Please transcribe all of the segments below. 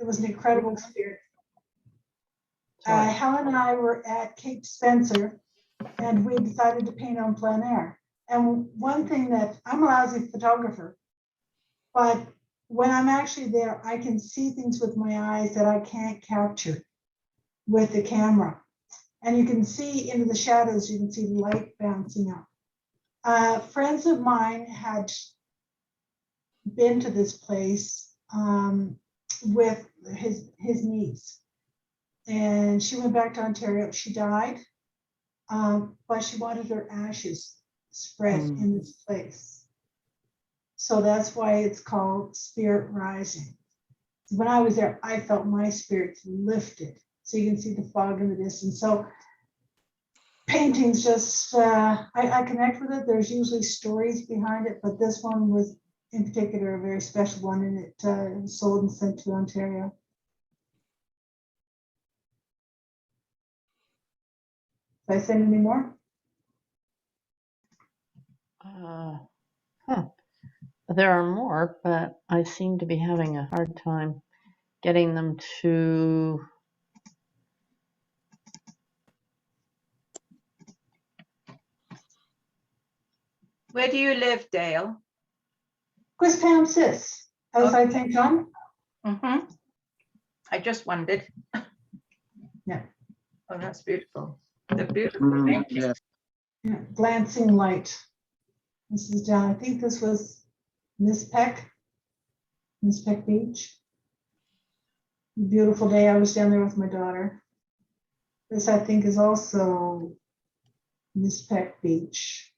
It was an incredible experience. Helen and I were at Cape Spencer, and we decided to paint on plein air. And one thing that I'm a lousy photographer, but when I'm actually there, I can see things with my eyes that I can't capture with the camera. And you can see into the shadows, you can see light bouncing up. Friends of mine had been to this place with his niece. And she went back to Ontario. She died, but she wanted her ashes spread in this place. So that's why it's called Spirit Rising. When I was there, I felt my spirits lifted. So you can see the fog in the distance. So paintings just, I connect with it. There's usually stories behind it, but this one was in particular a very special one, and it was sold and sent to Ontario. Did I send any more? There are more, but I seem to be having a hard time getting them to. Where do you live, Dale? Quistam Sis, outside St. John. I just wondered. Yeah. Oh, that's beautiful. They're beautiful. Thank you. Yeah, glancing light. This is down, I think this was Miss Peck Beach. Beautiful day. I was down there with my daughter. This, I think, is also Miss Peck Beach.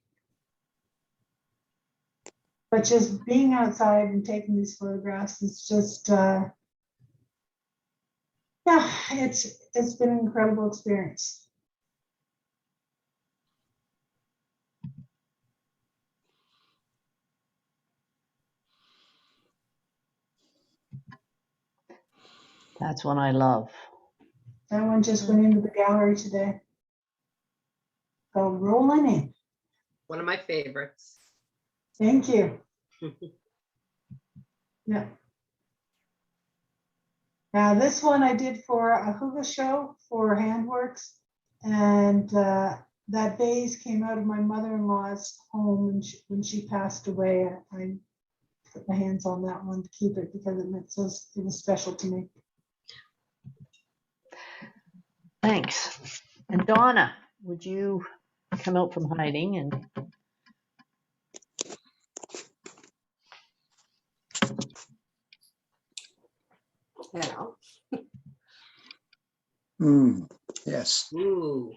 But just being outside and taking these photographs is just, yeah, it's been an incredible experience. That's one I love. That one just went into the gallery today. Go rolling in. One of my favorites. Thank you. Yeah. Now this one I did for a hygge show for Handworks, and that vase came out of my mother-in-law's home when she passed away. I put my hands on that one to keep it because it was special to me. Thanks. And Donna, would you come out from hiding and Yes. Ooh.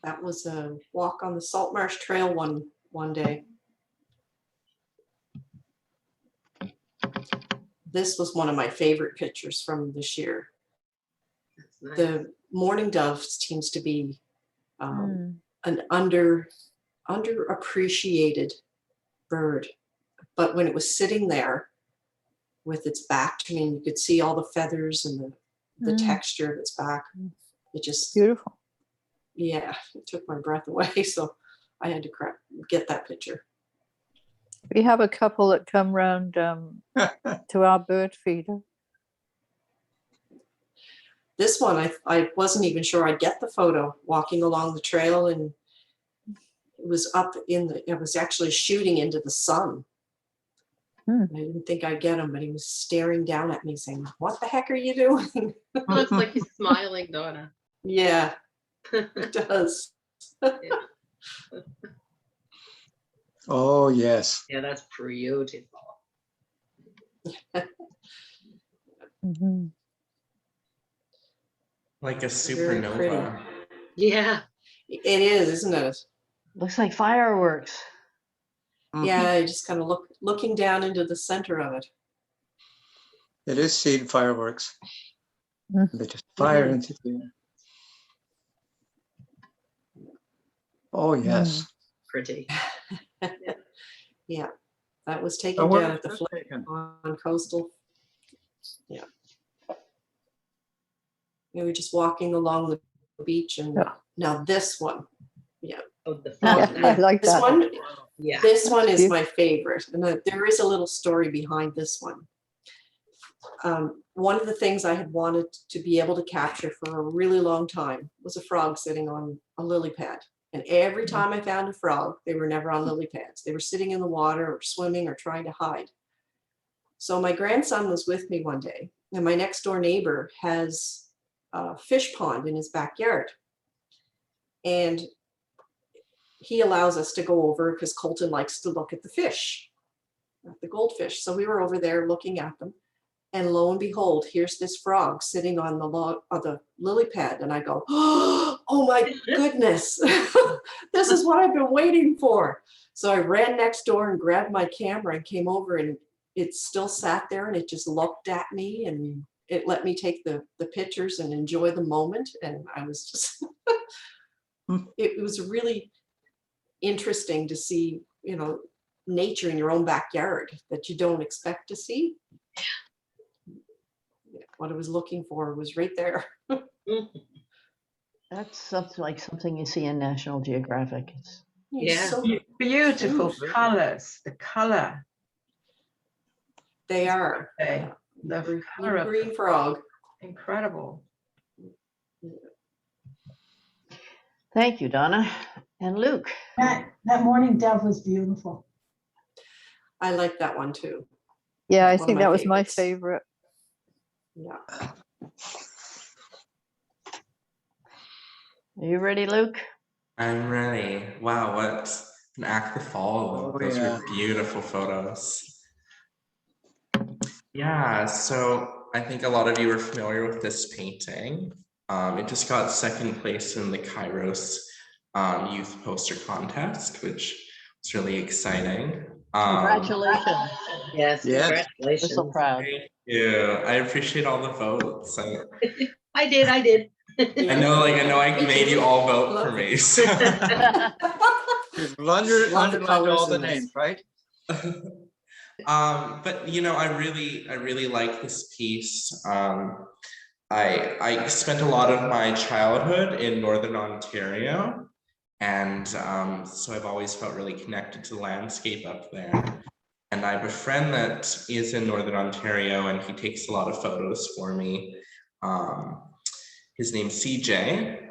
That was a walk on the Salt Marsh Trail one day. This was one of my favorite pictures from this year. That's nice. The mourning dove seems to be an underappreciated bird, but when it was sitting there with its back to me, you could see all the feathers and the texture of its back. It just Beautiful. Yeah, it took my breath away. So I had to get that picture. We have a couple that come round to our bird feeder. This one, I wasn't even sure I'd get the photo walking along the trail, and it was it was actually shooting into the sun. I didn't think I'd get him, but he was staring down at me saying, "What the heck are you doing?" It looks like he's smiling, Donna. Yeah, it does. Oh, yes. Yeah, that's beautiful. Like a Very pretty. supernova. Yeah. It is, isn't it? looks like fireworks? Yeah, you just kind of looking down into the center of it. It is seed fireworks. They just fire into the air. Oh, yes. Pretty. Yeah, that was taken down at the Flake on Coastal. Yeah. We were just walking along the beach, and now this one. Yeah. Oh, the Yeah, I like this that. one. Yeah. This one is Cute. my favorite, and there is a little story behind this one. One of the things I had wanted to be able to capture for a really long time was a frog sitting on a lily pad. And every time I found a frog, they were never on lily pads. They were sitting in the water or swimming or trying to hide. So my grandson was with me one day, and my next door neighbor has a fish pond in his backyard. And he allows us to go over because Colton likes to look at the fish, at the goldfish. So we were over there looking at them. And lo and behold, here's this frog sitting on the log of the lily pad. And I go, oh my goodness, this is what I've been waiting for. So I ran next door and grabbed my camera and came over, and it still sat there and it just looked at me, and it let me take the pictures and enjoy the moment. And I was just, it was really interesting to see, you know, nature in your own backyard that you don't expect to see. What I was looking for was right there. That's something you see in National Geographic. It's Yeah. So Beautiful Huge. colors, the color. they are. The Little color of green frog. incredible. Thank you, Donna. And Luke. That morning dove was beautiful. I like that one too. Yeah, I One of think my that was my favorites. favorite. Yeah. Are you ready, Luke? I'm ready. Wow, what an act to follow. Oh, Those yeah. were beautiful photos. Yeah, so I think a lot of you are familiar with this painting. It just got second place in the Kairos Youth Poster Contest, which was really exciting. Congratulations. Yes, Yes. We're so congratulations. proud. Thank you. I appreciate all the votes. I did. I know I made you all vote for me. So. You've Love the underlined colors all the in this. names, right? But you know, I really like this piece. I spent a lot of my childhood in Northern Ontario, and so I've always felt really connected to the landscape up there. And I have a friend that is in Northern Ontario, and he takes a lot of photos for me. His name's CJ,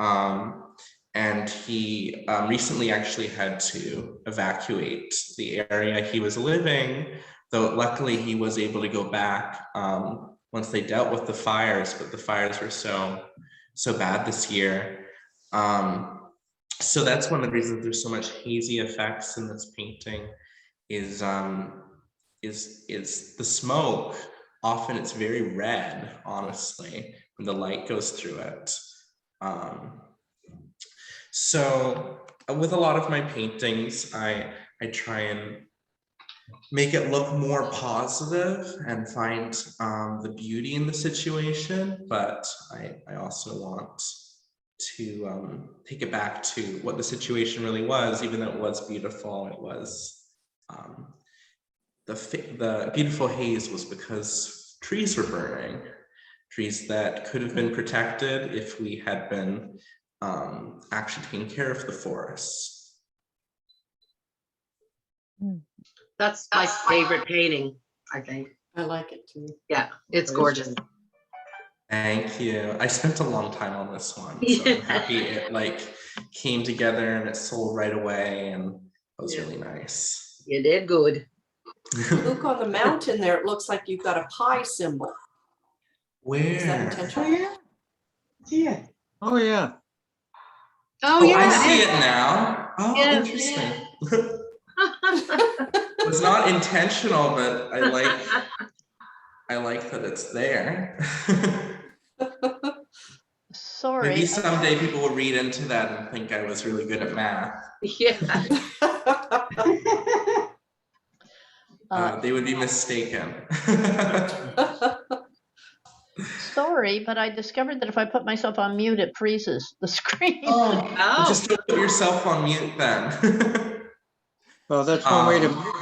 and he recently actually had to evacuate the area he was living, though luckily he was able to go back once they dealt with the fires, but the fires were so bad this year. So that's one of the reasons there's so much hazy effects in this painting is the smoke. Often it's very red, honestly, when the light goes through it. So with a lot of my paintings, I try and make it look more positive and find the beauty in the situation, but I also want to take it back to what the situation really was, even though it was beautiful. It was the beautiful haze was because trees were burning, trees that could have been protected if we had been actually taking care of the forests. That's my favorite painting, I think. I like it too. Yeah, it's gorgeous. Thank you. I spent a long time on this one, so I'm happy it came together and it sold right away, and it was really nice. You did good. Look on the mountain there, it looks like you've got a pie symbol. Where? Is that Oh, intentional? yeah. Yeah. Oh, yeah. Oh, yeah. I see it now. Oh, Yeah. interesting. It was not intentional, but I like that it's there. Sorry. Maybe someday people will read into that and think I was really good at math. Yeah. They would be mistaken. Sorry, but I discovered that if I put myself on mute, it freezes the screen. Oh, Oh, Just don't put yourself on mute then. Well, that's one way to.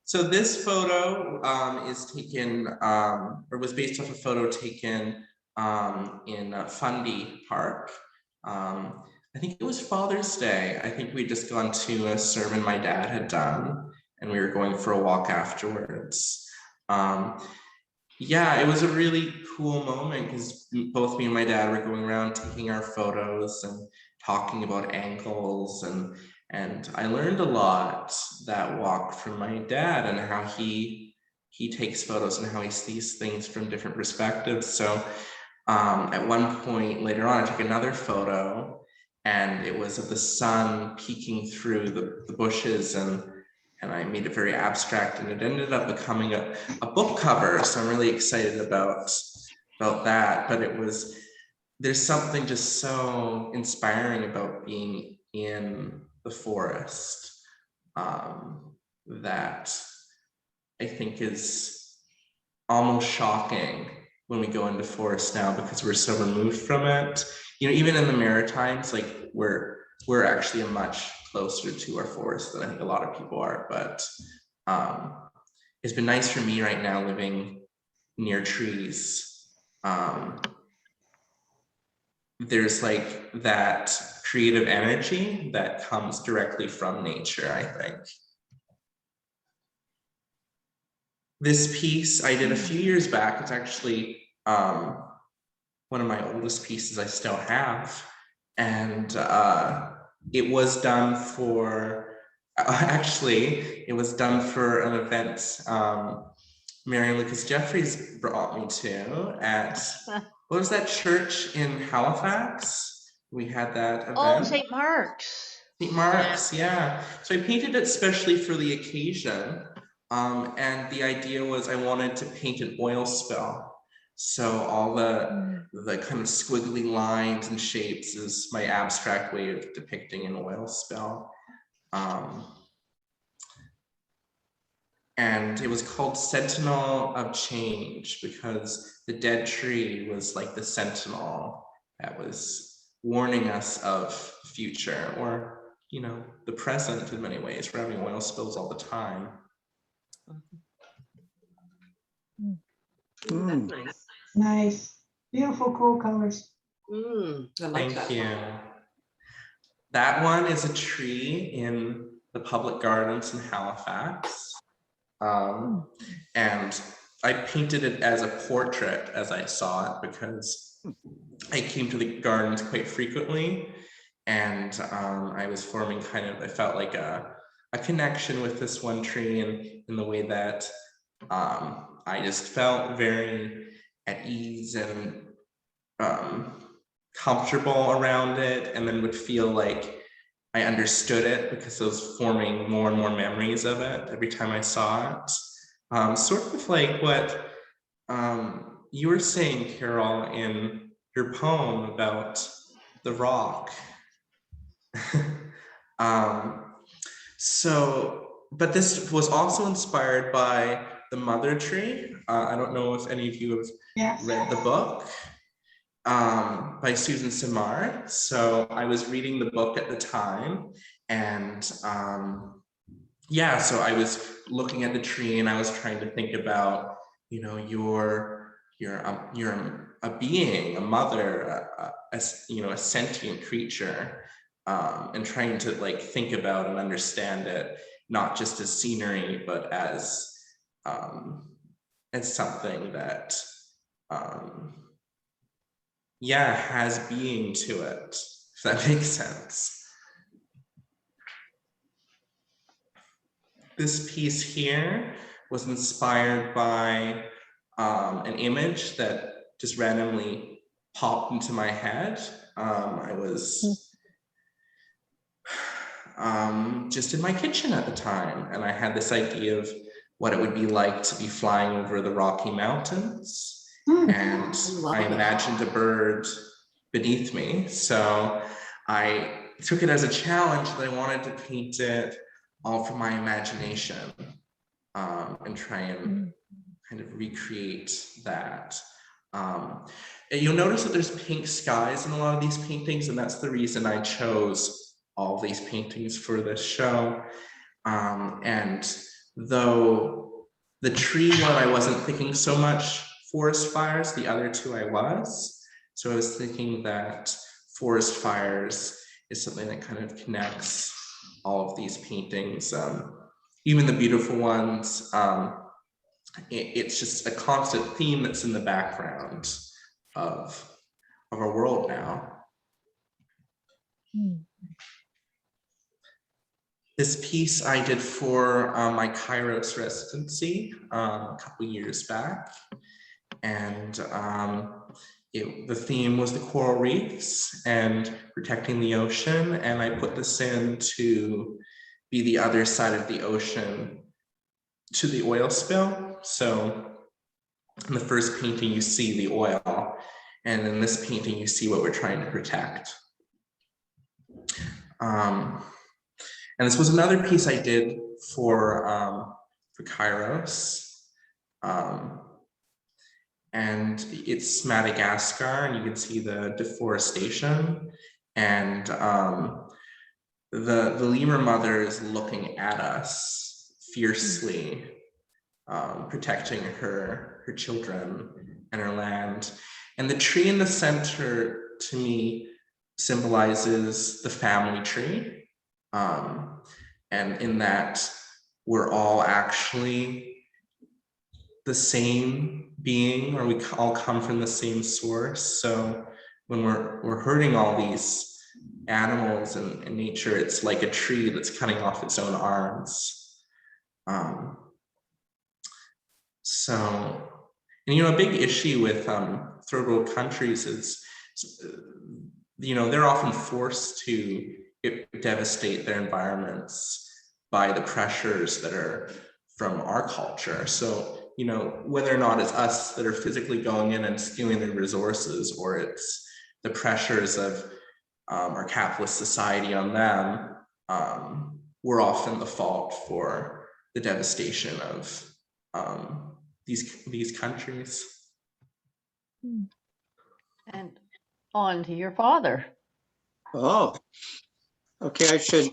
So this photo is taken, or was based off a photo taken in Fundy Park. I think it was Father's Day. I think we'd just gone to a sermon my dad had done, and we were going for a walk afterwards. Yeah, it was a really cool moment because both me and my dad were going around taking our photos and talking about angles, and I learned a lot that walk from my dad and how he takes photos and how he sees things from different perspectives. So at one point later on, I took another photo, and it was of the sun peeking through the bushes, and I made it very abstract, and it ended up becoming a book cover. So I'm really excited about that. But there's something just so inspiring about being in the forest that I think is almost shocking when we go into forest now, because we're so removed from it. You know, even in the Maritimes, like we're actually much closer to our forest than I think a lot of people are. But it's been nice for me right now living near trees. There's like that creative energy that comes directly from nature, I think. This piece I did a few years back. It's actually one of my oldest pieces I still have. And it was done for, actually, it was done for an event Mary Lucas Jeffries brought me to at, what was that church in Halifax? We had that event. Oh, St. Mark's. St. Mark's, yeah. So I painted it specially for the occasion. And the idea was I wanted to paint an oil spill. So all the kind of squiggly lines and shapes is my abstract way of depicting an oil spill. And it was called Sentinel of Change because the dead tree was like the sentinel that was warning us of future, or, you know, the present in many ways. We're having oil spills all the time. That's nice. Nice, beautiful, cool colors. Mm. I like Thank that. you. That one is a tree in the public gardens in Halifax. And I painted it as a portrait as I saw it, because I came to the gardens quite frequently, and I was forming kind of, I felt like a connection with this one tree in the way that I just felt very at ease and comfortable around it, and then would feel like I understood it because I was forming more and more memories of it every time I saw it. Sort of like what you were saying, Carol, in your poem about the rock. But this was also inspired by the mother tree. I don't know if any of you have read the book by Susan Simard. So I was reading the book at the time, and yeah, so I was looking at the tree and I was trying to think about, you know, you're a being, a mother, you know, a sentient creature, and trying to like think about and understand it, not just as scenery, but as something that yeah, has being to it, if that makes sense. This piece here was inspired by an image that just randomly popped into my head. I was just in my kitchen at the time, and I had this idea of what it would be like to be flying over the Rocky Mountains. And I imagined a bird beneath me. So I took it as a challenge that I wanted to paint it all from my imagination, and try and kind of recreate that. And you'll notice that there's pink skies in a lot of these paintings, and that's the reason I chose all these paintings for this show. And though the tree one, I wasn't thinking so much forest fires, the other two I was. So I was thinking that forest fires is something that kind of connects all of these paintings, even the beautiful ones. It's just a constant theme that's in the background of our world now. This piece I did for my Kairos residency a couple years back, and the theme was the coral reefs and protecting the ocean, and I put this in to be the other side of the ocean to the oil spill. So in the first painting you see the oil, and in this painting you see what we're trying to protect. And this was another piece I did for Kairos. And it's Madagascar, and you can see the deforestation. And the lemur mother is looking at us fiercely, protecting her children and her land. And the tree in the center, to me, symbolizes the family tree. And in that we're all actually the same being, or we all come from the same source. So when we're hurting all these animals and nature, it's like a tree that's cutting off its own arms. So, and a big issue with third world countries is, they're often forced to devastate their environments by the pressures that are from our culture. So, whether or not it's us that are physically going in and stealing their resources, or it's the pressures of our capitalist society on them, we're often the fault for the devastation of these countries. And on to your father. Oh, okay, I should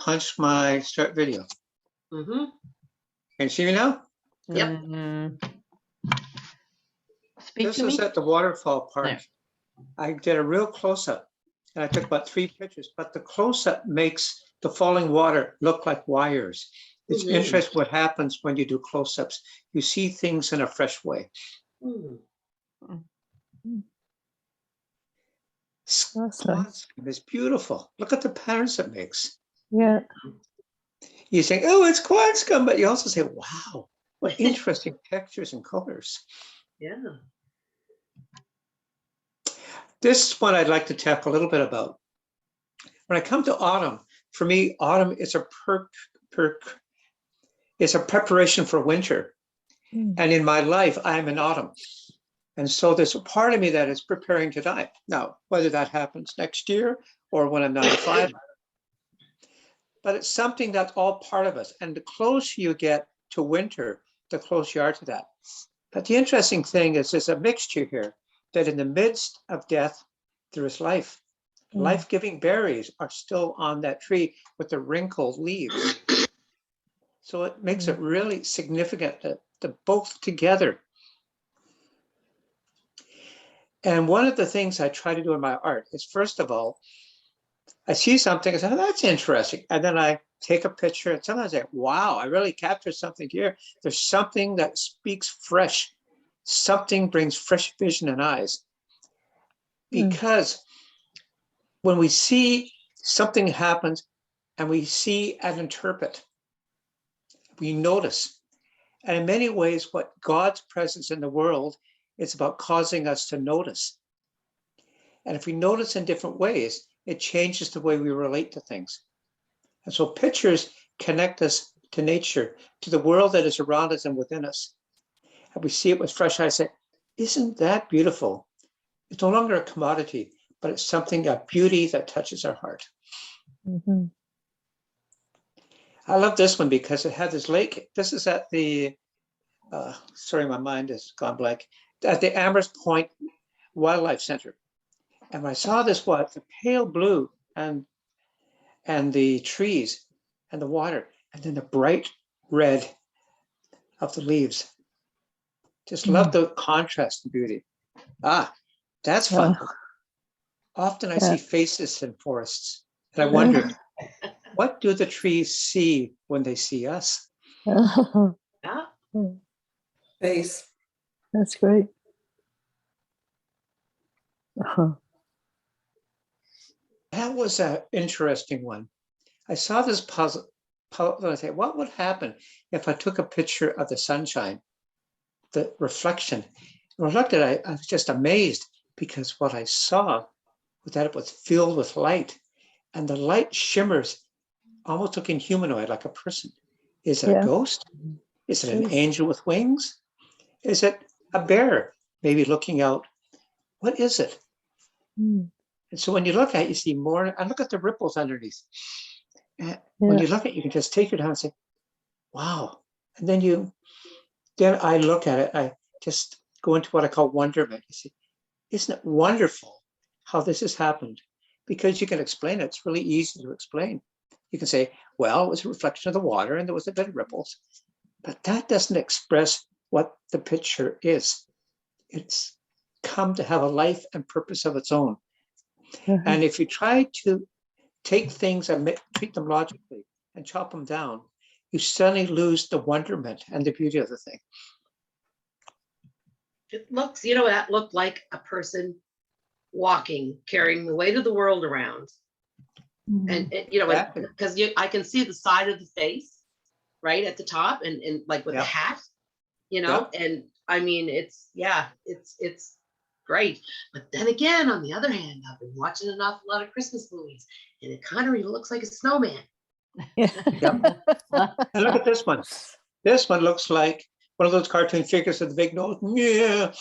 punch my start video. Mm-hmm. Can you see me now? Yep. Speak This to was me. at the waterfall park. There. I did a real close-up, and I took about 3 pictures, but the close-up makes the falling water look like wires. It's Mhm. interesting what happens when you do close-ups. You see things in a fresh way. Mm. That's nice. It's beautiful. Look at the patterns it makes. Yeah. You think, oh, it's quad scum, but you also say, wow, what interesting textures and colors. Yeah. This is what I'd like to talk a little bit about. When I come to autumn, for me, autumn is it's a preparation for winter. And in my life, I'm in autumn. And so there's a part of me that is preparing to die. Now, whether that happens next year or when I'm 95, but it's something that's all part of us. And the closer you get to winter, the closer you are to that. But the interesting thing is there's a mixture here, that in the midst of death, there is life. Life-giving berries are still on that tree with the wrinkled leaves. So it makes it really significant that both together. And one of the things I try to do in my art is, first of all, I see something, I say, oh, that's interesting. And then I take a picture, and sometimes I say, wow, I really captured something here. There's something that speaks fresh. Something brings fresh vision and eyes. Because when we see something happens and we see and interpret, we notice. And in many ways, what God's presence in the world is about causing us to notice. And if we notice in different ways, it changes the way we relate to things. And so pictures connect us to nature, to the world that is around us and within us. And we see it with fresh eyes. Say, isn't that beautiful? It's no longer a commodity, but it's something, a beauty that touches our heart. I love this one because it had this lake. This is at the, sorry, my mind has gone blank, at the Amherst Point Wildlife Center. And when I saw this, the pale blue and the trees and the water, and then the bright red of the leaves. Just love the contrast and beauty. Ah, that's fun. Often I Yeah. see faces in forests, and I wondered, what do the trees see when they see us? Yeah. Face. That's great. That was an interesting one. I saw this puzzle, and I said, what would happen if I took a picture of the sunshine, the reflection? When I looked at it, I was just amazed because what I saw was that it was filled with light, and the light shimmers, almost looking humanoid, like a person. Is it Yeah. a ghost? Is it an Yes. angel with wings? Is it a bear, maybe looking out? What is it? Mm. And so when you look at it, you see more, and look at the ripples underneath. And when Yeah. you look at it, you can just take it down and say, wow. And then I look at it, I just go into what I call wonderment. You see, isn't it wonderful how this has happened? Because you can explain it. It's really easy to explain. You can say, well, it was a reflection of the water and there was a bit of ripples. But that doesn't express what the picture is. It's come to have a life and purpose of its own. And if you try to take things and treat them logically and chop them down, you suddenly lose the wonderment and the beauty of the thing. It looks, that looked like a person walking, carrying the weight of the world around. And Exactly. because I can see the side of the face right at the top and like with the hat, and I mean, it's great. But then again, on the other hand, I've been watching an awful lot of Christmas movies and it kind of really looks like a snowman. And look at this one. This one looks like one of those cartoon figures with the big nose. Yeah.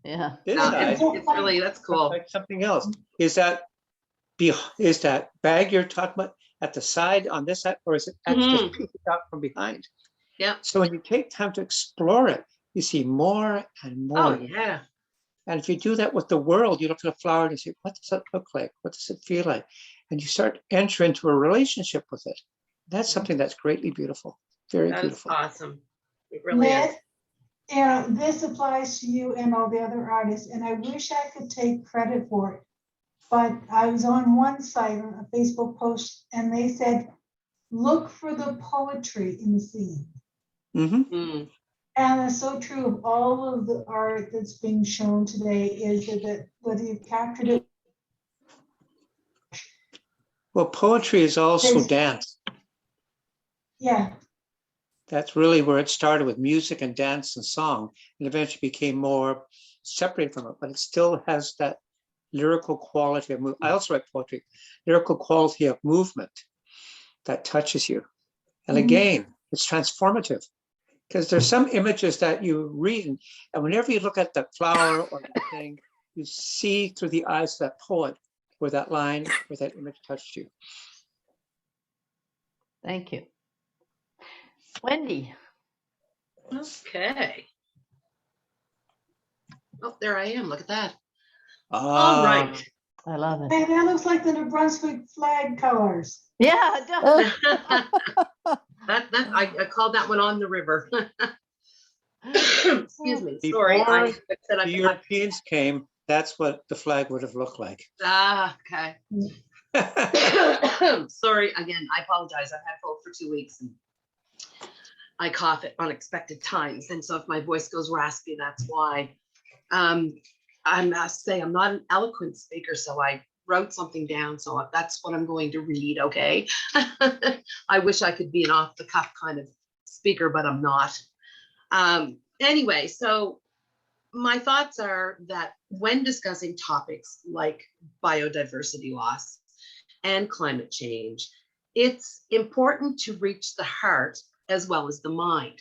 Yeah. This No, guy it's really, that's cool. looks like something else. Is that bag you're talking about at the side on this side, or is it actually just peeking out from behind? Yeah. So when you take time to explore it, you see more and more. Oh yeah. And if you do that with the world, you look at a flower and you say, what does that look like? What does it feel like? And you start enter into a relationship with it. That's something that's greatly beautiful. Very That is beautiful. awesome. It really is. This applies to you and all the other artists, and I wish I could take credit for it. But I was on one site, on a Facebook post, and they said, look for the poetry in the scene. Mm-hmm. And it's so true of all of the art that's being shown today, is that whether you've captured it. Well, poetry is also dance. Yeah. That's really where it started, with music and dance and song, and eventually became more separated from it, but it still has that lyrical quality of I also write poetry, lyrical quality of movement that touches you. And again, it's transformative, because there's some images that you read, and whenever you look at that flower or that thing, you see through the eyes of that poet where that line, where that image touched you. Thank you. Wendy. Okay. Oh, there I am. Look at that. Ah, All right. I love it. Hey, that looks like the New Brunswick flag colors. Yeah, it does. I called that one On the River. Excuse me. Sorry. Before the Europeans came, that's what the flag would have looked like. Okay. Sorry again. I apologize. I've had a cold for 2 weeks and I cough at unexpected times, and so if my voice goes raspy, that's why. I must say I'm not an eloquent speaker, so I wrote something down, so that's what I'm going to read. Okay. I wish I could be an off the cuff kind of speaker, but I'm not. Anyway, so my thoughts are that when discussing topics like biodiversity loss and climate change, it's important to reach the heart as well as the mind.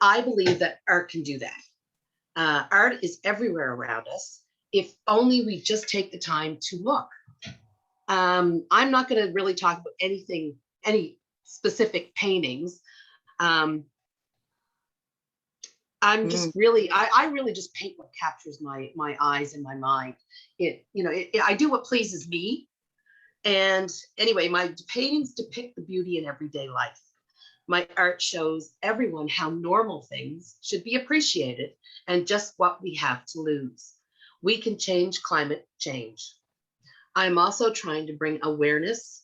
I believe that art can do that. Art is everywhere around us, if only we just take the time to look. I'm not going to really talk about any specific paintings. I'm just really, I really just paint what captures my eyes and my mind. I do what pleases me. And anyway, my paintings depict the beauty in everyday life. My art shows everyone how normal things should be appreciated and just what we have to lose. We can change climate change. I'm also trying to bring awareness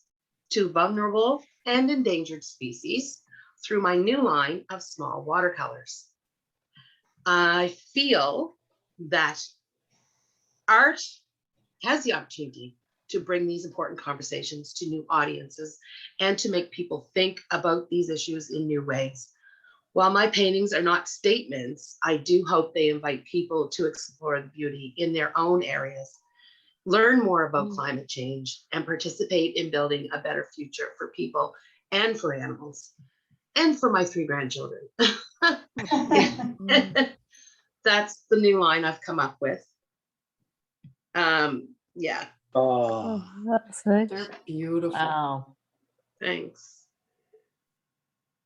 to vulnerable and endangered species through my new line of small watercolors. I feel that art has the opportunity to bring these important conversations to new audiences and to make people think about these issues in new ways. While my paintings are not statements, I do hope they invite people to explore the beauty in their own areas, learn more about climate change, and participate in building a better future for people and for animals and for my 3 grandchildren. That's the new line I've come up with. Yeah, Oh, Oh, that's nice. They're beautiful. Wow. thanks.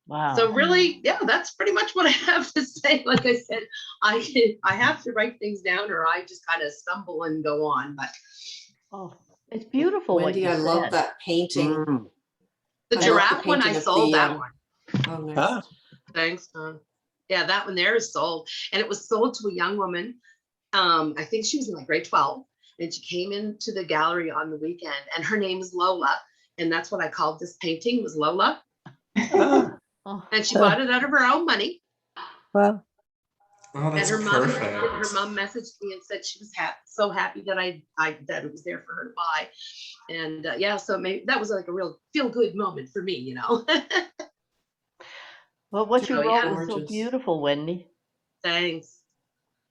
Wow. So really, yeah, that's pretty much what I have to say. Like I said, I have to write things down or I just kind of stumble and go on. But Oh, it's beautiful what Wendy, you I love said. that painting. mm. the I love the giraffe one, I painting of sold the, that one. Oh, nice. Ah, Thanks. Yeah, that one there is sold. And it was sold to a young woman. I think she was in like grade 12. And she came into the gallery on the weekend and her name is Lola. And that's what I called this painting was Lola. ah. Oh, And she bought it out of her own money. Well, Oh, And that's her mom perfect. messaged me and said she was so happy that that it was there for her to buy. And yeah, so maybe that was like a real feel good moment for me, you know. well, what you So, wrote yeah. was so Gorgeous. beautiful, Wendy. Thanks.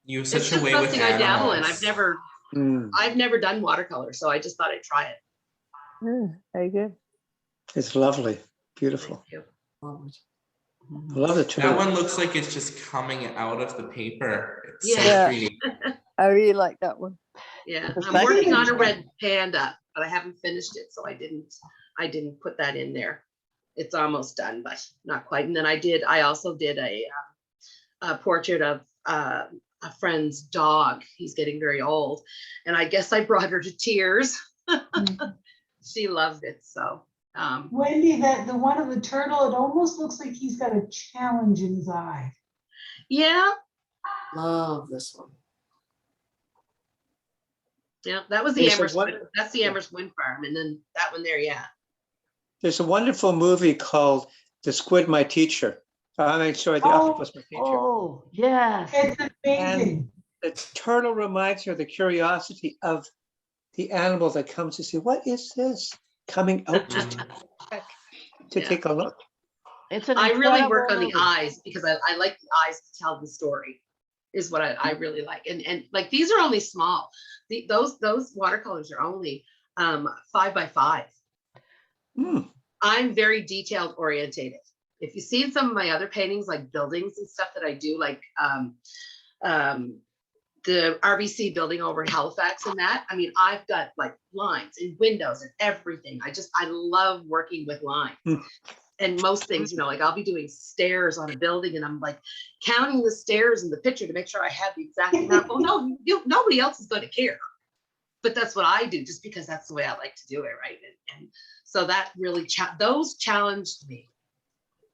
You have It's such a just way with something I dabble in. animals. I've never done watercolor, so I just thought I'd try it. very good. It's lovely, beautiful. Thank you. Love it. I love it That too. one looks like it's just coming out of the paper. It's so Yeah. pretty. I really like that one. Yeah, The I'm working on a second- red panda, but I haven't finished it, so I didn't put that in there. It's almost done, but not quite. And then I also did a portrait of a friend's dog. He's getting very old, and I guess I brought her to tears. She loved it, so. Wendy, the one of the turtle, it almost looks like he's got a challenge in his eye. Yeah, Love this one. yeah, that was the There's a Amherst. one- That's the Amherst Wind Farm, and then that one there, yeah. There's a wonderful movie called The Squid My Teacher. Sorry, The Octopus My Teacher. Oh, yes. It's amazing. The turtle reminds you of the curiosity of the animal that comes to see, what is this? Coming out to Yeah. take a look. It's an I really work on incredible the movie. eyes because I like the eyes to tell the story is what I really like. And like, these are only small. Those watercolors are only 5 by 5. Hmm. I'm very detailed orientated. If you see some of my other paintings, like buildings and stuff that I do, like the RBC building over in Halifax and that, I mean, I've got like lines and windows and everything. I love working with lines. And most things, you know, like I'll be doing stairs on a building and I'm like counting the stairs in the picture to make sure I have the exact amount. Well, no, nobody else is going to care. But that's what I do just because that's the way I like to do it, right? And so that really, those challenged me.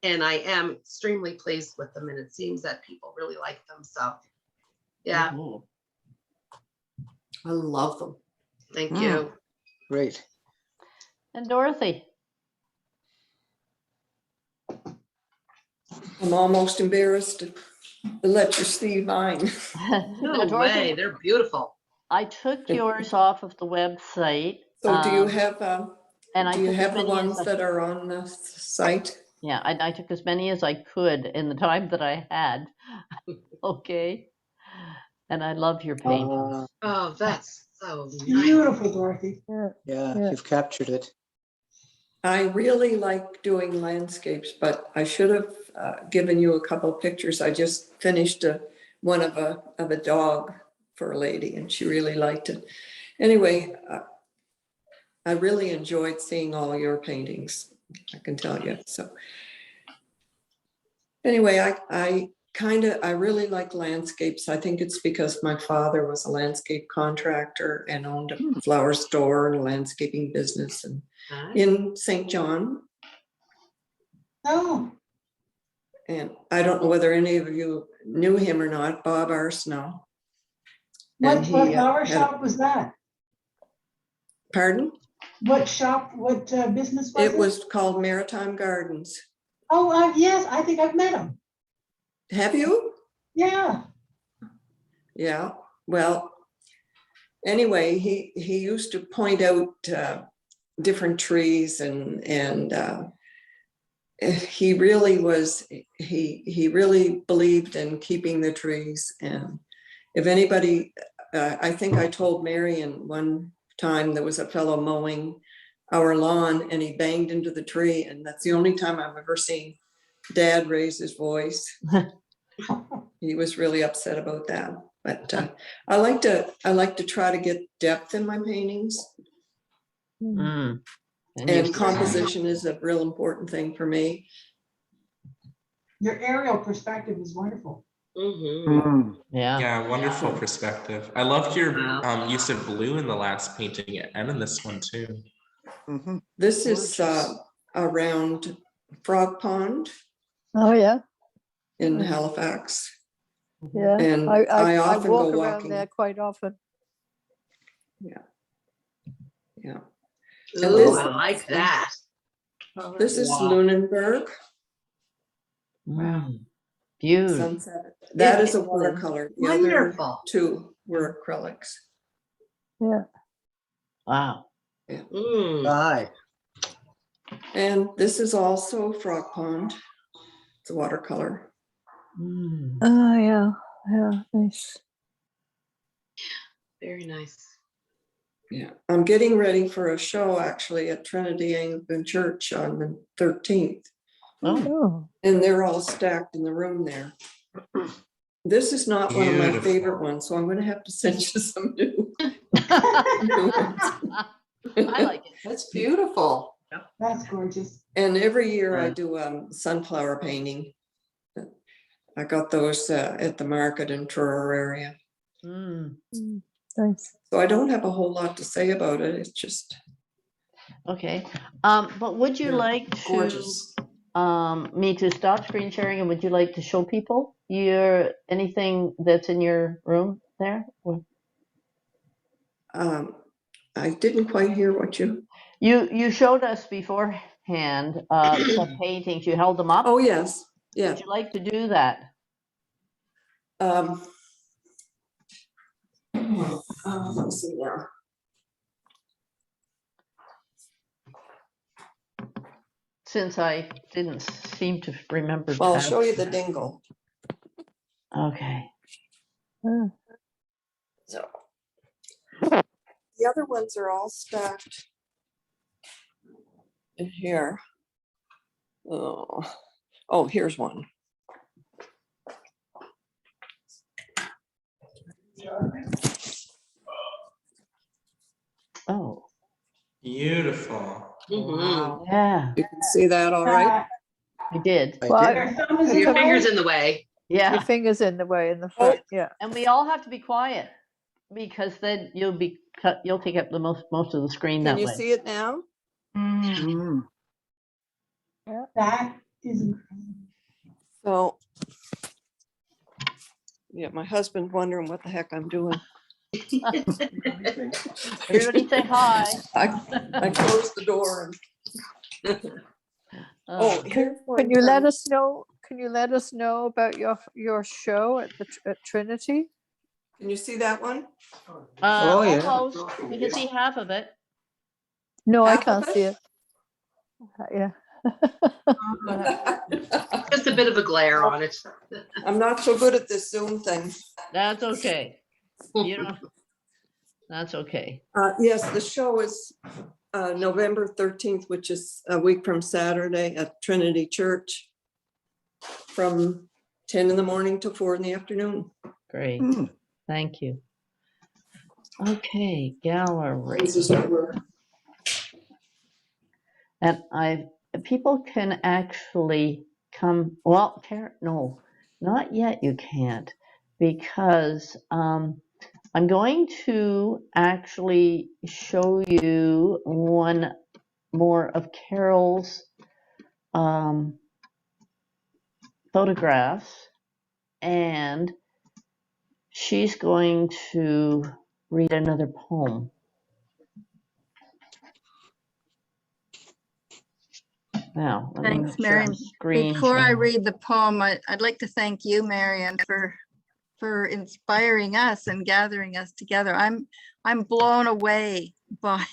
And I am extremely pleased with them. And it seems that people really like them. So, yeah, Mhm. I love them. thank you. Great. And Dorothy. I'm almost embarrassed to let you see mine. Now, No Dorothy, way, they're beautiful. I took yours off of the website. So do you um, have, and I do you took as have the many ones as I- that are on the site? Yeah, I took as many as I could in the time that I had. Okay. And I love your paintings. Oh, that's so nice. Beautiful, Dorothy. Yeah, Yeah. you've captured it. I really like doing landscapes, but I should have given you a couple of pictures. I just finished one of a dog for a lady and she really liked it. Anyway, I really enjoyed seeing all your paintings, I can tell you. So anyway, I really like landscapes. I think it's because my father was a landscape contractor and owned a flower store and a landscaping business and in St. John. Oh, And I don't know whether any of you knew him or not, Bob Arsenault. What, And what he, flower had- shop was that? Pardon? What shop, what business was it? It was called Maritime Gardens. Oh, yes, I think I've met him. Have you? Yeah. Yeah, well, anyway, he used to point out different trees and he really was, he really believed in keeping the trees. And if anybody, I think I told Marion one time there was a fellow mowing our lawn and he banged into the tree, and that's the only time I've ever seen Dad raise his voice. He was really upset about that. But I like to try to get depth in my paintings, Mm. And and you- composition is a real important thing for me. Your aerial perspective is wonderful. Mhm. Yeah. Yeah, wonderful perspective. I loved your Wow. use of blue in the last painting and in this one too. Mhm. This is Gorgeous. around Frog Pond Oh, yeah, in Mm. Halifax. yeah. And I I often walk go around walking. there quite often. Yeah. Ooh, this- I like that. This is Wow. Lunenburg Mm. Beautiful. sunset. That is a It's watercolor. The other Wonderful. two were acrylics. Yeah. Wow. Mm. Aye. And this is also Frog Pond. It's a watercolor. Mm. Oh, yeah, yeah, nice. Very nice. Yeah, I'm getting ready for a show actually at Trinity Anglican Church on the 13th, Oh. Oh, and they're all stacked in the room there. This is not one of my Beautiful. favorite ones, so I'm going to have to send you some new. I like it. That's beautiful. That's gorgeous. And every year I do sunflower painting. I got those at the market in Truro area. Mm. nice. So I don't have a whole lot to say about it. It's just, Okay. But would you They're like to Gorgeous. me to stop screen sharing, and would you like to show people your anything that's in your room there? I didn't quite hear what you, You showed us beforehand some paintings. You held them up. oh, yes, yeah. Would you like to do that? Let's see now. Since I didn't seem to remember. Well, I'll to show you the ask. dingle. Okay. Ah, So the other ones are all stacked in here. Oh, here's one. Oh. Beautiful. Mhm. Yeah, You can see that all right? I did. I Well, did. Your thumb is in Your the way? finger's in the way. Your Yeah. finger's in the way in the front, yeah. And we all have to be quiet because then you'll be cut. You'll take up the most of the screen Can that you way. see it now? Mm. That is incredible. So, yeah, my husband's wondering what the heck I'm doing. Everybody say hi. I closed the door. Oh, here's one Can you from- let us know? Can you let us know about your show at the at Trinity? Can you see that one? Oh, yeah. Almost. You can see half of it. No, I Half of can't see it? it. Yeah. Just a bit of a glare on it. I'm not so good at this Zoom thing. That's okay. You don't. That's okay. Yes, the show is November 13th, which is a week from Saturday at Trinity Church from 10 in the morning to 4 in the afternoon. Great. Mm. Thank you. Okay, gallery. This is over. And people can actually come, well, no, not yet you can't, because I'm going to actually show you one more of Carol's photographs, and she's going to read another poem. Now, let me Thanks, make sure I'm Marion. screen Before I sharing. read the poem, I'd like to thank you, Marion, for inspiring us and gathering us together. I'm blown away by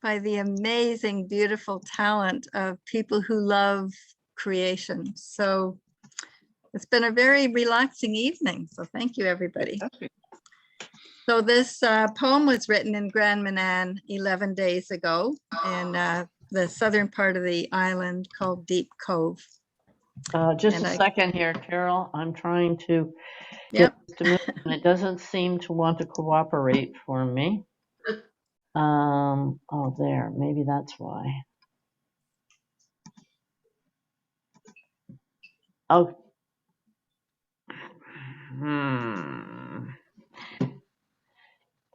the amazing, beautiful talent of people who love creation. So it's been a very relaxing evening. So thank you, everybody. So this poem was written in Grand Manan 11 days ago in the southern part of the island called Deep Cove. Just And a second here, Carol. I'm trying to Yep. get this to move, and it doesn't seem to want to cooperate for me. Oh, there. Maybe that's why. Oh.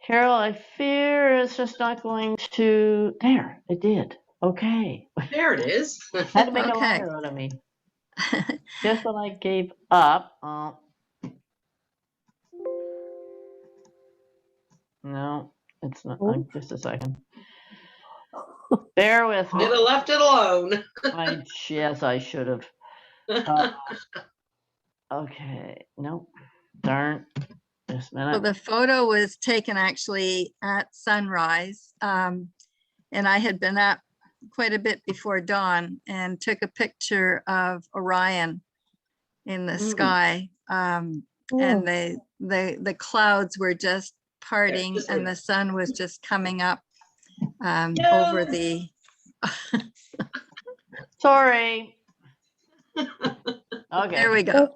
Carol, I fear it's just not going to. There, it did. Okay. There it is. Had to make a Okay. liar out of me. Just when I gave up. No, it's not. Just a second. Bear with me. Should have left it alone. Yes, I should have. Okay. Nope. Darn. Just a So minute. the photo was taken actually at sunrise. And I had been up quite a bit before dawn and took a picture of Orion in the sky. And the clouds were just parting and the sun was just coming up over the. Sorry. Okay. There we go.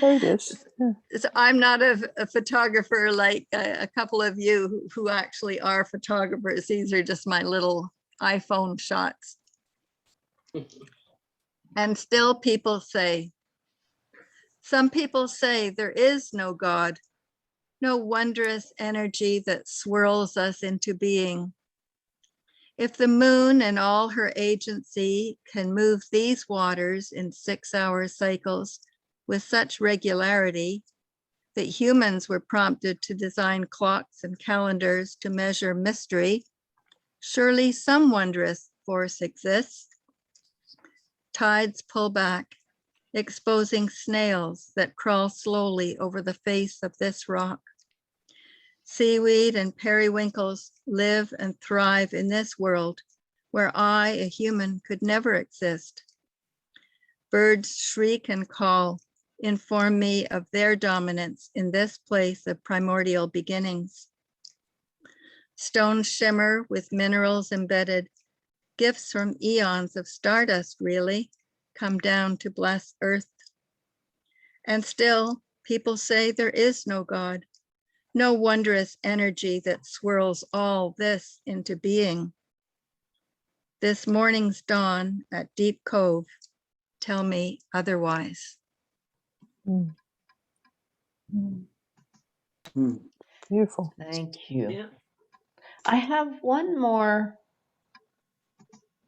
There it is. Yeah. So I'm not a photographer like a couple of you who actually are photographers. These are just my little iPhone shots. And still people say, some people say there is no God, no wondrous energy that swirls us into being. If the moon and all her agency can move these waters in 6-hour cycles with such regularity that humans were prompted to design clocks and calendars to measure mystery, surely some wondrous force exists. Tides pull back, exposing snails that crawl slowly over the face of this rock. Seaweed and periwinkles live and thrive in this world where I, a human, could never exist. Birds shriek and call, inform me of their dominance in this place of primordial beginnings. Stones shimmer with minerals embedded, gifts from eons of stardust really come down to bless earth. And still, people say there is no God, no wondrous energy that swirls all this into being. This morning's dawn at Deep Cove tell me otherwise. Beautiful. Thank you. Yeah. I have one more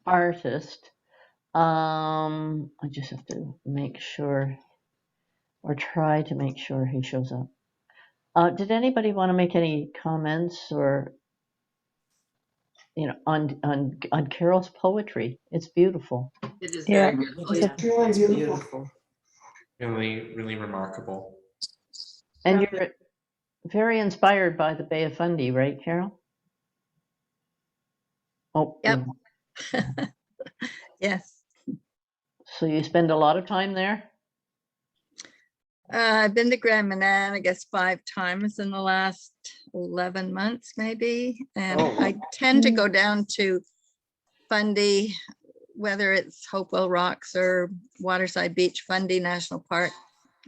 artist. I just have to make sure or try to make sure he shows up. Did anybody want to make any comments or on Carol's poetry? It's beautiful. It is Yeah. very good. Oh, It's yeah. It's really It's beautiful. beautiful. Really, really remarkable. And you're very inspired by the Bay of Fundy, right, Carol? Oh, Yep. Yes. So you spend a lot of time there? I've been to Grand Manan, I guess 5 times in the last 11 months, maybe. And I tend to go down to Fundy, whether it's Hopewell Rocks or Waterside Beach, Fundy National Park,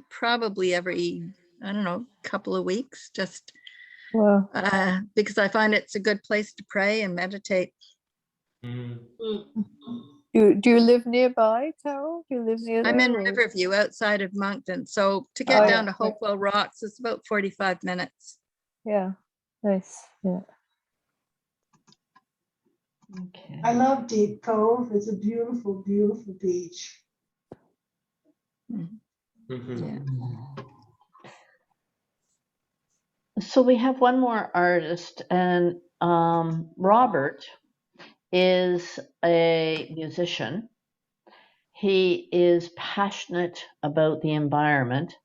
probably every, I don't know, couple of weeks, just Wow. because I find it's a good place to pray and meditate. Mm. Do you live nearby, Carol? Do you live near I'm there, in or- Riverview outside of Moncton. So to get Oh, down yeah. to Hopewell Rocks, it's about 45 minutes. Yeah. Nice. Yeah. Okay. I love Deep Cove. It's a beautiful, beautiful beach. Mhm. Yeah. So we have one more artist, and Robert is a musician. He is passionate about the environment.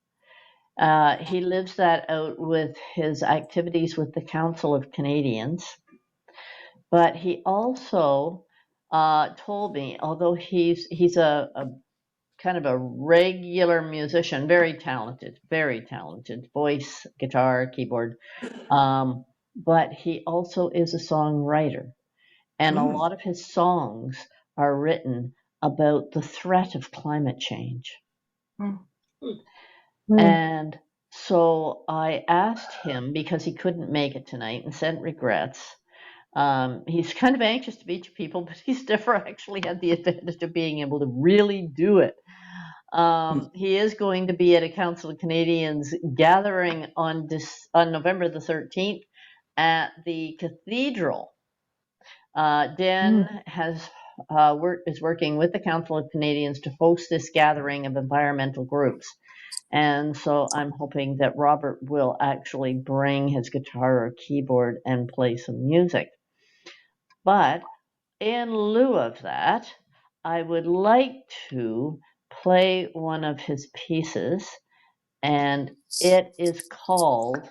He lives that out with his activities with the Council of Canadians. But he also told me, although he's a kind of a regular musician, very talented, voice, guitar, keyboard, but he also is a songwriter. And a lot of his songs are written about the threat of climate change. And so I asked him, because he couldn't make it tonight and sent regrets. He's kind of anxious to meet you people, but he's never actually had the advantage of being able to really do it. He is going to be at a Council of Canadians gathering on November the 13th at the Cathedral. Dan is working with the Council of Canadians to host this gathering of environmental groups. And so I'm hoping that Robert will actually bring his guitar or keyboard and play some music. But in lieu of that, I would like to play one of his pieces, and it is called,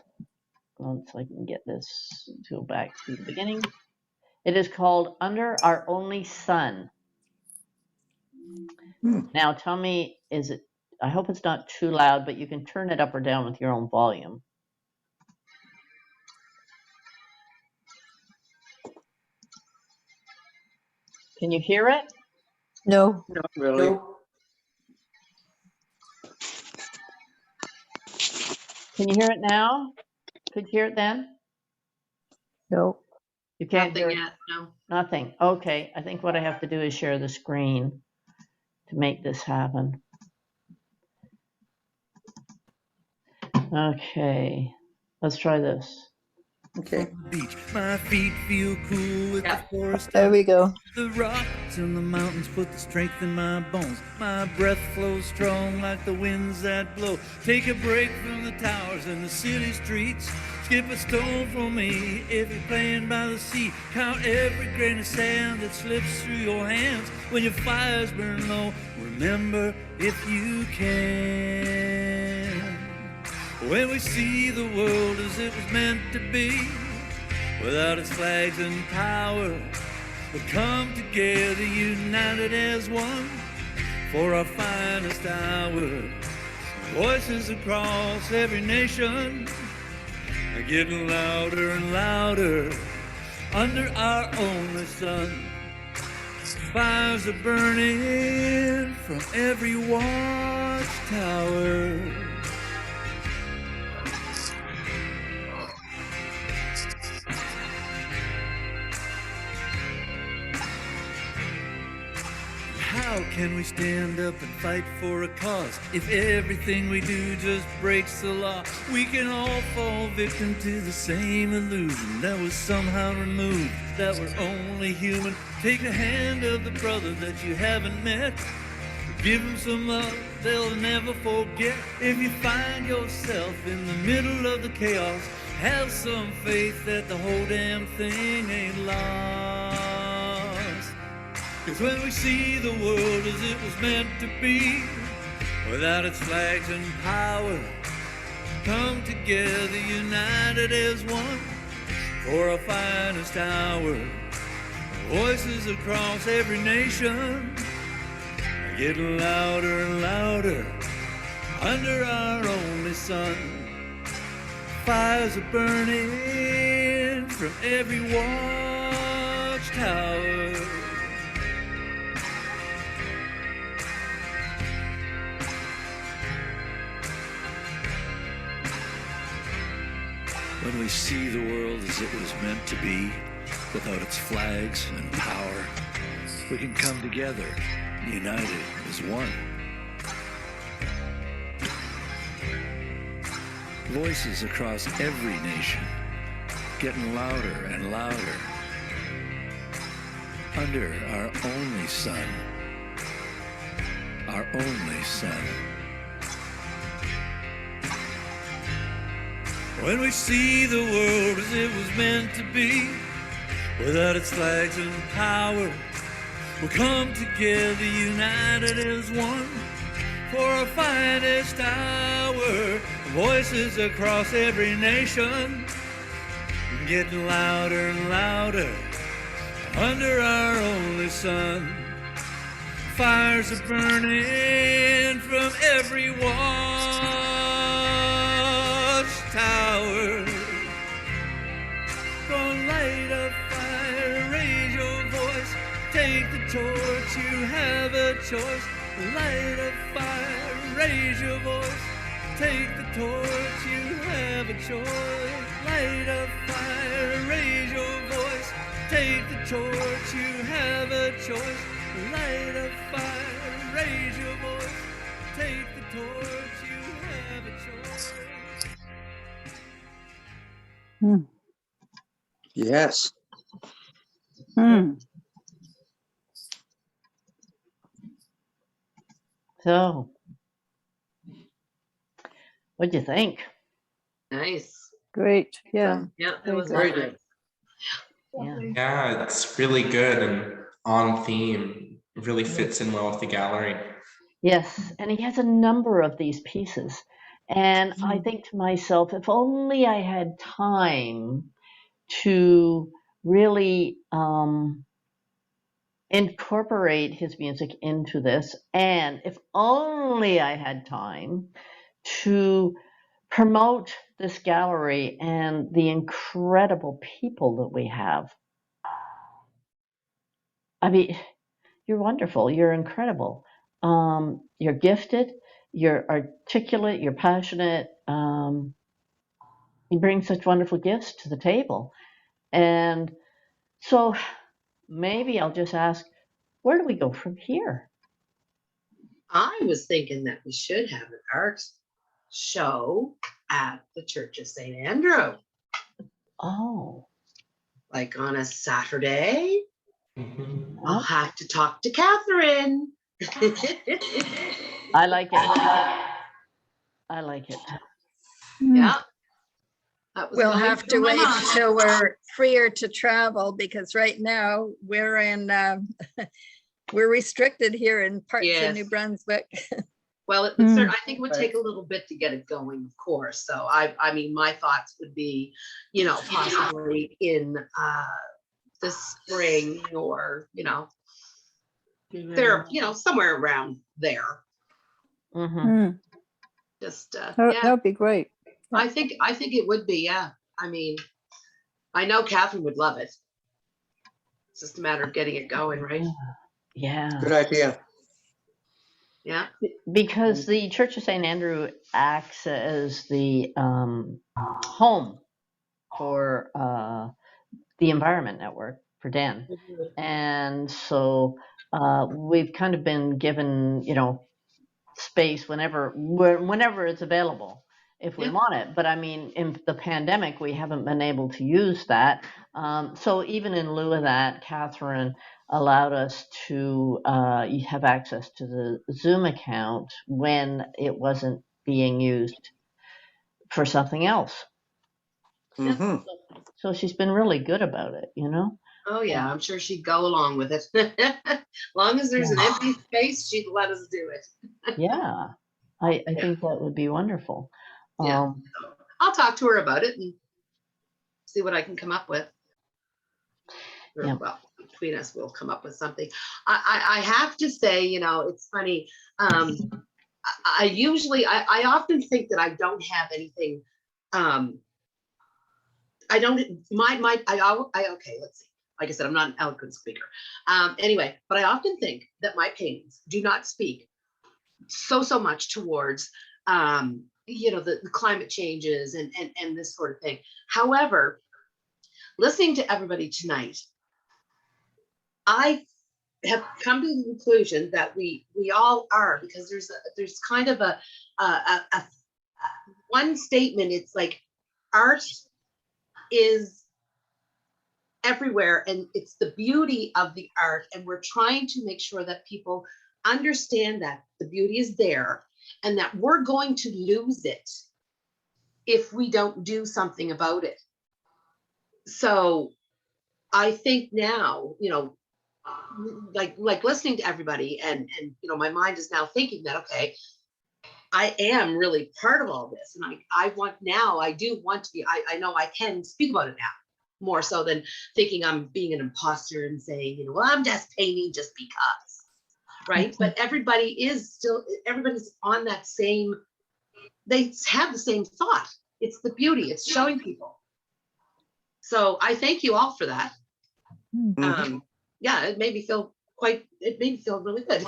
so I can get this to go back to the beginning. It is called Under Our Only Sun. Now tell me, I hope it's not too loud, but you can turn it up or down with your own volume. Can you hear it? No. Not really. Nope. Can you hear it now? Could you hear it then? No. You can't hear Nothing it? yet, no. Nothing. Okay, I think what I have to do is share the screen to make this happen. Okay, let's try this. Okay. Beach. My feet feel cool with the forest. There we go. The rocks and the mountains put the strength in my bones. My breath flows strong like the winds that blow. Take a break from the towers and the city streets. Skip a stone for me if you're playing by the sea. Count every grain of sand that slips through your hands. When your fires burn low, remember if you can. When we see the world as it was meant to be, without its flags and power, we'll come together united as one for our finest hour. Voices across every nation are getting louder and louder under our only sun. Fires are burning from every watchtower. How can we stand up and fight for a cause if everything we do just breaks the law? We can all fall victim to the same illusion that was somehow removed, that we're only human. Take the hand of the brother that you haven't met. Give them some love they'll never forget. If you find yourself in the middle of the chaos, have some faith that the whole damn thing ain't lost. 'Cause when we see the world as it was meant to be, without its flags and power, come together united as one for our finest hour. Voices across every nation are getting louder and louder under our only sun. Fires are burning from every watchtower. When we see the world as it was meant to be, without its flags and power, we can come together, united as one. Voices across every nation, getting louder and louder, under our only sun, our only sun. when we see the world as it was meant to be, without its flags and power, we'll come together united as one for our finest hour. Voices across every nation getting louder and louder under our only sun. Fires are burning from every watchtower. Gonna light a fire, raise your voice, take the torch, you have a choice. Light a fire, raise your voice, take the torch, you have a choice. Light a fire, raise your voice, take the torch, you have a choice. Light a fire, raise your voice, take the torch, you have a choice. Yes. So, what'd you think? Nice. Great. Yeah. Yeah, it was Very lovely. good. Yeah. Yeah, it's really good and on theme. It really fits in well with the gallery. Yes, and he has a number of these pieces. And I think to myself, if only I had time to really incorporate his music into this, and if only I had time to promote this gallery and the incredible people that we have. I mean, you're wonderful. You're incredible. You're gifted. You're articulate. You're passionate. You bring such wonderful gifts to the table. And so maybe I'll just ask, where do we go from here? I was thinking that we should have an art show at the Church of St. Andrew, Oh, like on a Saturday. Mhm. I'll have to talk to Catherine. I like it. I like it. Yeah. That was We'll going have through to my wait mind. till we're freer to travel, because right now we're in, we're restricted here in parts Yes. of New Brunswick. Well, it would I think it would take a little bit to get it going, of course. So I mean, my thoughts would be, possibly in the spring, or there, somewhere around there. Mhm. Just That yeah, would be great. I think it would be. Yeah, I mean, I know Catherine would love it. It's just a matter of getting it going, right? Yeah. Good idea. Yeah. Because the Church of St. Andrew acts as the home for the Environment Network for Dan. And so we've kind of been given, space whenever it's available, if we Yeah. want it. But I mean, in the pandemic, we haven't been able to use that. So even in lieu of that, Catherine allowed us to have access to the Zoom account when it wasn't being used for something else. Hmm. So she's been really good about it, Oh yeah, I'm sure she'd go along with it. As long as there's an empty space, she'd let us do it. Yeah, I think that would be wonderful. Yeah. I'll talk to her about it and see what I can come up with. Or, Yeah. well, between us, we'll come up with something. I have to say, it's funny. I often think that I don't have anything. Okay, let's see. Like I said, I'm not an eloquent speaker. Anyway, but I often think that my paintings do not speak so much towards, the climate changes and this sort of thing. However, listening to everybody tonight, I have come to the conclusion that we all are, because there's kind of a one statement. It's like art is everywhere, and it's the beauty of the art, and we're trying to make sure that people understand that the beauty is there and that we're going to lose it if we don't do something about it. So I think now, you know, like listening to everybody and you know, my mind is now thinking that, okay, I am really part of all this. And I do want to be, I know I can speak about it now more so than thinking I'm being an imposter and saying, you know, well, I'm just painting just because, right? But everybody's on that same, they have the same thought. It's the beauty, it's showing people. So I thank you all for that. Yeah, it made me feel really good.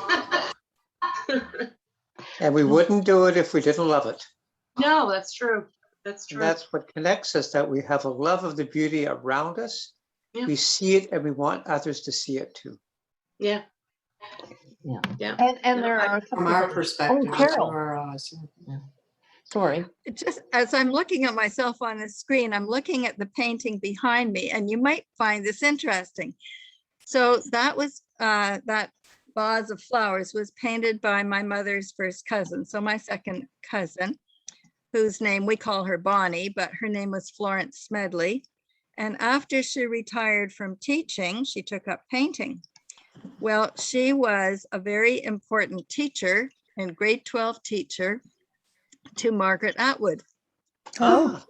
And we wouldn't do it if we didn't love it. No, that's true. That's true. And that's what connects us, that we have a love of the beauty around us. Yeah. We see it and we want others to see it too. Yeah. Yeah. Yeah. And there are From our perspective, Oh, through Carol. our eyes. Sorry. It just as I'm looking at myself on the screen, I'm looking at the painting behind me, and you might find this interesting. So that was that vase of flowers was painted by my mother's first cousin. So my second cousin, whose name we call her Bonnie, but her name was Florence Smedley. And after she retired from teaching, she took up painting. Well, she was a very important teacher and grade 12 teacher to Margaret Atwood. Oh.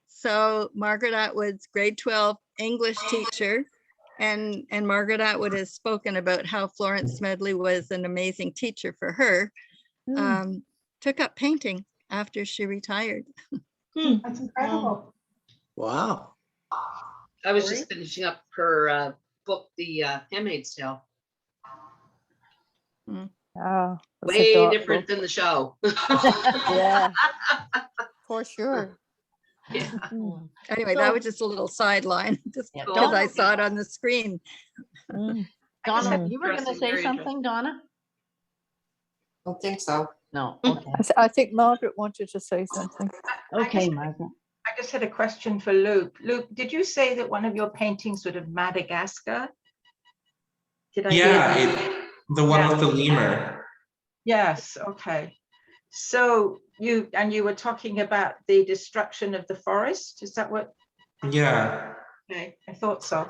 So Margaret Atwood's grade 12 English teacher, and Margaret Atwood has spoken about how Florence Smedley was an amazing teacher for her, took up painting after she retired. That's incredible. Wow. I was just finishing up her book, The Handmaid's Tale. Oh, that's Way adorable. different than the show. Yeah, for sure. Yeah. Anyway, that was just a little sideline, just Yeah, because I saw it on the screen. Donna, you were going to Interesting, say very something, Donna? Don't think so. No. Okay. I think Margaret wanted to say something. Okay, Margaret. I just had a question for Luke. Luke, did you say that one of your paintings was of Madagascar? Did I hear that? Yeah, the one with the lemur. Yes, okay. So you were talking about the destruction of the forest. Is that what? Yeah. Okay, I thought so.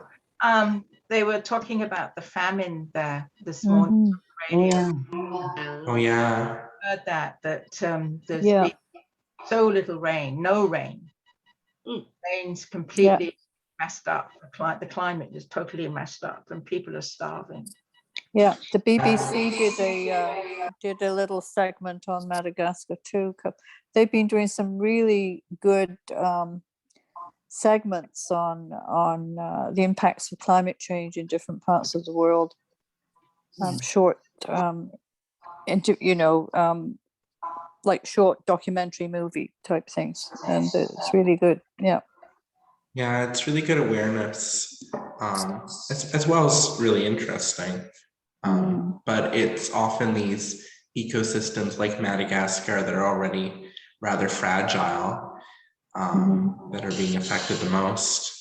They were talking about the famine there this morning on the radio. Oh yeah. I heard that there's Yeah. been so little rain, no rain. Rain's completely messed up. The climate is totally messed up, and people are starving. Yeah, the BBC did a little segment on Madagascar too. They've been doing some really good segments on the impacts of climate change in different parts of the world. Short, like short documentary movie type things, and it's really good. Yeah. Yeah, it's really good awareness, as well as really interesting. But it's often these ecosystems like Madagascar that are already rather fragile that are being affected the most.